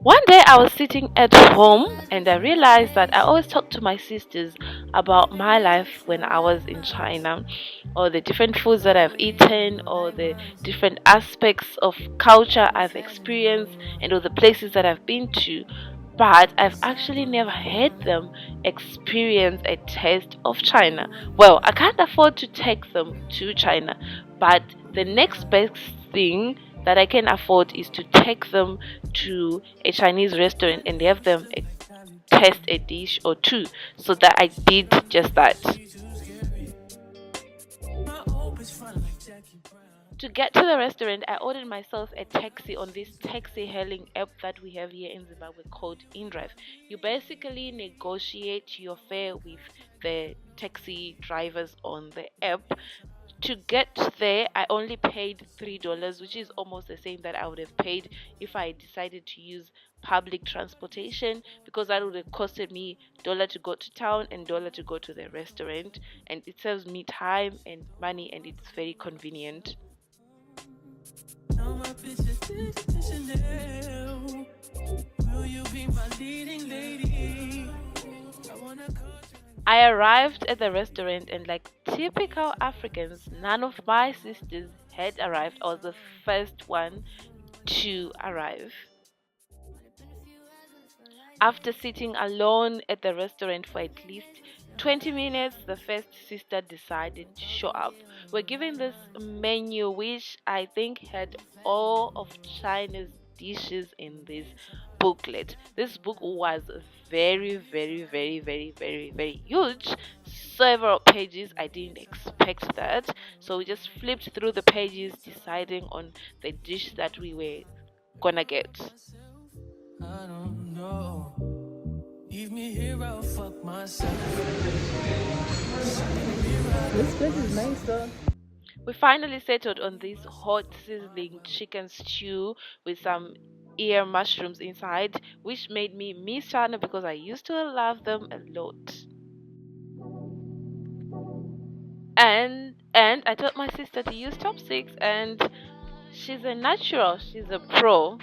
One day I was sitting at home and I realized that I always talk to my sisters about my life when I was in China, or the different foods that I've eaten, or the different aspects of culture I've experienced, and all the places that I've been to. But I've actually never had them experience a taste of China. Well, I can't afford to take them to China, but the next best thing that I can afford is to take them to a Chinese restaurant and have them test a dish or two. So that I did just that. To get to the restaurant, I ordered myself a taxi on this taxi hailing app that we have here in Zimbabwe called InDrive. You basically negotiate your fare with the taxi drivers on the app. To get there, I only paid $3, which is almost the same that I would have paid if I decided to use public transportation, because that would have costed me dollar to go to town and dollar to go to the restaurant, and it saves me time and money, and it's very convenient. I arrived at the restaurant, and like typical Africans, none of my sisters had arrived. I was the first one to arrive. After sitting alone at the restaurant for at least 20 minutes, the first sister decided to show up. We're given this menu, which I think had all of China's dishes in this booklet. This book was very, very, very, very, very, very huge. Several pages. I didn't expect that. So we just flipped through the pages, deciding on the dish that we were gonna get. I don't know. Leave me here, I'll fuck myself. This place is nice though. We finally settled on this hot sizzling chicken stew with some ear mushrooms inside, which made me miss China because I used to love them a lot. And I told my sister to use chopsticks, and she's a natural, she's a pro.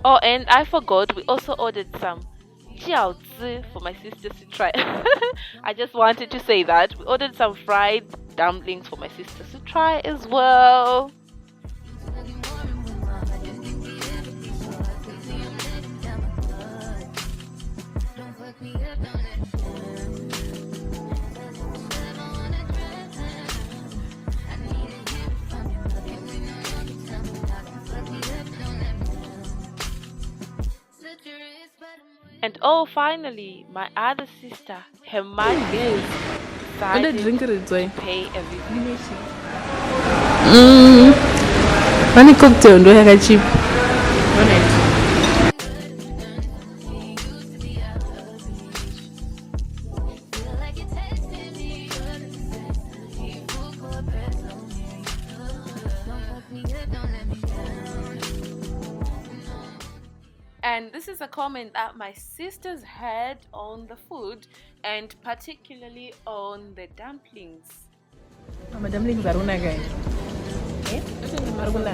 Oh, and I forgot, we also ordered some jiaozi for my sisters to try. I just wanted to say that. We ordered some fried dumplings for my sisters to try as well. And oh, finally, my other sister, her mom, decided to pay a visit. Funny cocktail ndo yakachip. And this is a comment that my sisters had on the food, and particularly on the dumplings. Mama dumplings are guys. Eh? Aruna.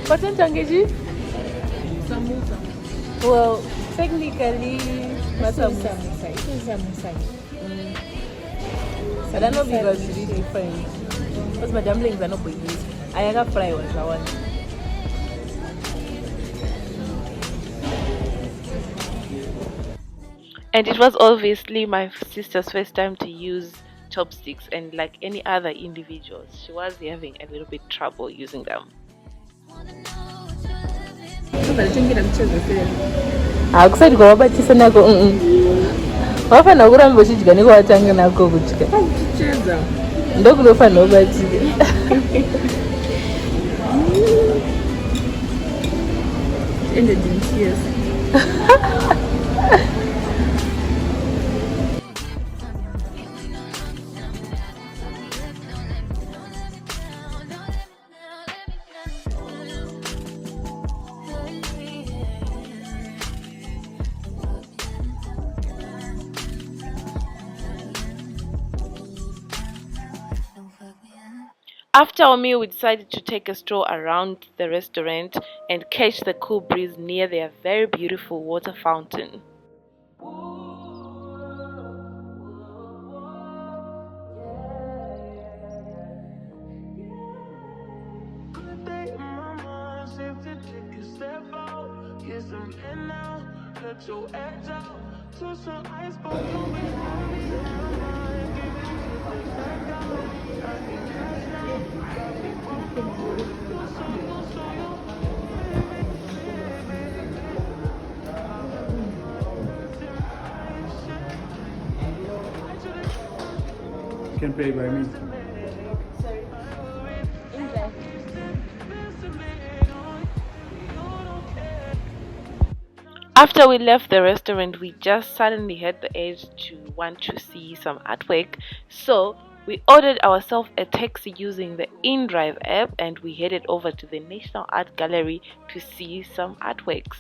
What's in Changeji? Samosa. Well, technically, samosa. It is samosa. I don't know because it's really different. Because my dumplings are not big. I got fry one. And it was obviously my sister's first time to use chopsticks, and like any other individuals, she was having a little bit trouble using them. Akusati kwawabatisa nako wafana kuramba uchidya nekwawatanga nako kudya ndokunofanira kubatika. Ended in tears. After our meal, we decided to take a stroll around the restaurant and catch the cool breeze near their very beautiful water fountain. Can pay by me. After we left the restaurant, we just suddenly had the urge to want to see some artwork, so we ordered ourselves a taxi using the InDrive app and we headed over to the National Art Gallery to see some artworks.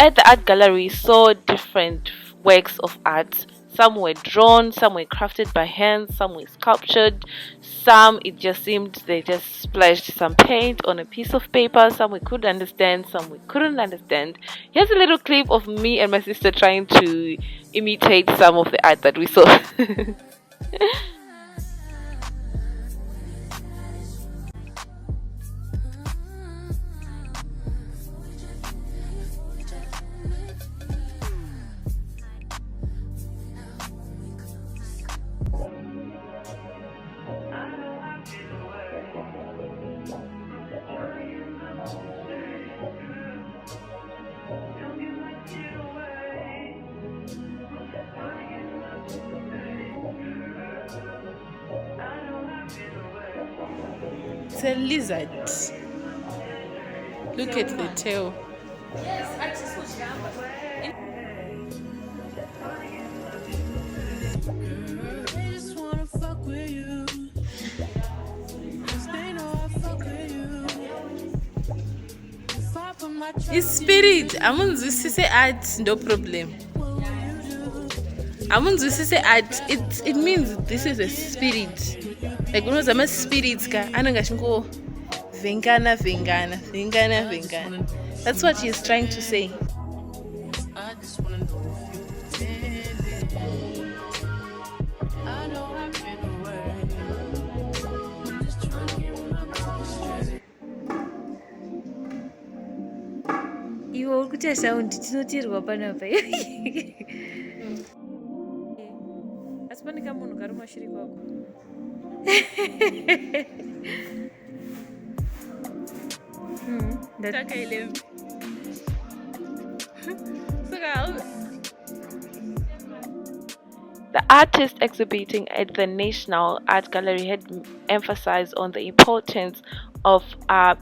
At the art gallery, we saw different works of art. Some were drawn, some were crafted by hand, some were sculptured, some it just seemed they just splashed some paint on a piece of paper, some we could understand, some we couldn't understand. Here's a little clip of me and my sister trying to imitate some of the art that we saw. It's a lizard. Look at the tail. It's spirit. Amunzwisise art, no problem. Amunzwisise art. It means this is a spirit. Like when I'm a spirit, anangashingo vengana. That's what he's trying to say. Iwe uri kuita saundi tinotirwa panapa asi pane kamunhu kari mashure kwako The artist exhibiting at the National Art Gallery had emphasized on the importance of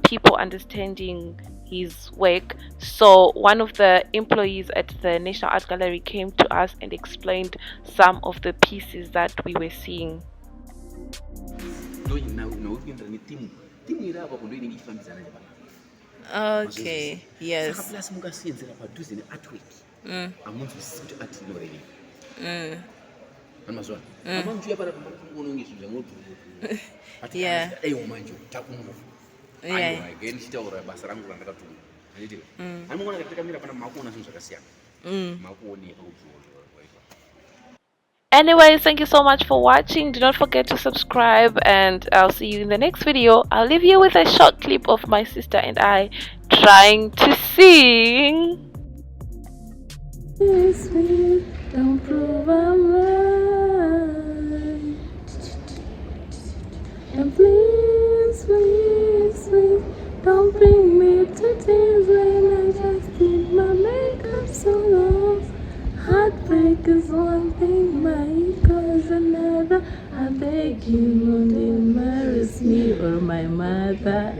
people understanding his work. So one of the employees at the National Art Gallery came to us and explained some of the pieces that we were seeing. Okay, yes. Yeah. Anyways, thank you so much for watching. Do not forget to subscribe and I'll see you in the next video. I'll leave you with a short clip of my sister and I trying to sing. Don't prove I'm right. And please, don't bring me to tears when I just did my makeup so long. Heartbreak is one thing, my ego is another. I beg you, don't embarrass me or my mother.